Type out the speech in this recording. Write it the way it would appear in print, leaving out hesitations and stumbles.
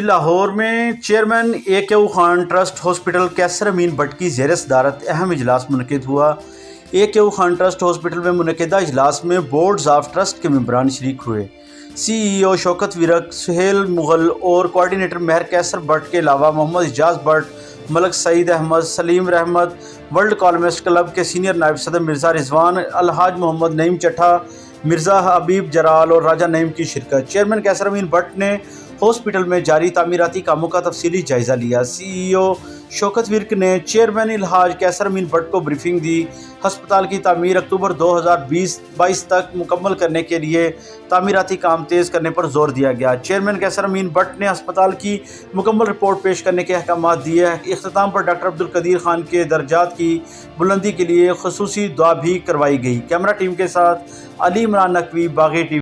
لاہور میں چیئرمین اے کیو Khan trust hospital کیسر امین but کی زیر صدارت اہم اجلاس منعقد ہوا۔ اے کیو خان ٹرسٹ ہاسپٹل میں منعقدہ اجلاس میں بورڈز آف ٹرسٹ کے ممبران شریک ہوئے۔ سی ای او شوکت ورک، سہیل مغل اور کوآرڈینیٹر مہر کیسر بٹ کے علاوہ محمد اعجاز بٹ، ملک سعید احمد، سلیم رحمت، ورلڈ کالمسٹ کلب کے سینئر نائب صدر مرزا رضوان، الحاج محمد نعیم چٹھا، مرزا حبیب جرال اور راجہ نعیم کی شرکت۔ چیئرمین کیسر امین بٹ نے ہاسپٹل میں جاری تعمیراتی کاموں کا تفصیلی جائزہ لیا۔ سی ای او شوکت ورک نے چیئرمین الحاج کیسر امین بٹ کو بریفنگ دی۔ ہسپتال کی تعمیر اکتوبر 2022 تک مکمل کرنے کے لیے تعمیراتی کام تیز کرنے پر زور دیا گیا۔ چیئرمین کیسر امین بٹ نے ہسپتال کی مکمل رپورٹ پیش کرنے کے احکامات دیے۔ اختتام پر ڈاکٹر عبدالقدیر خان کے درجات کی بلندی کے لیے خصوصی دعا بھی کروائی گئی۔ کیمرہ ٹیم کے ساتھ علی عمران نقوی، باغی ٹی وی۔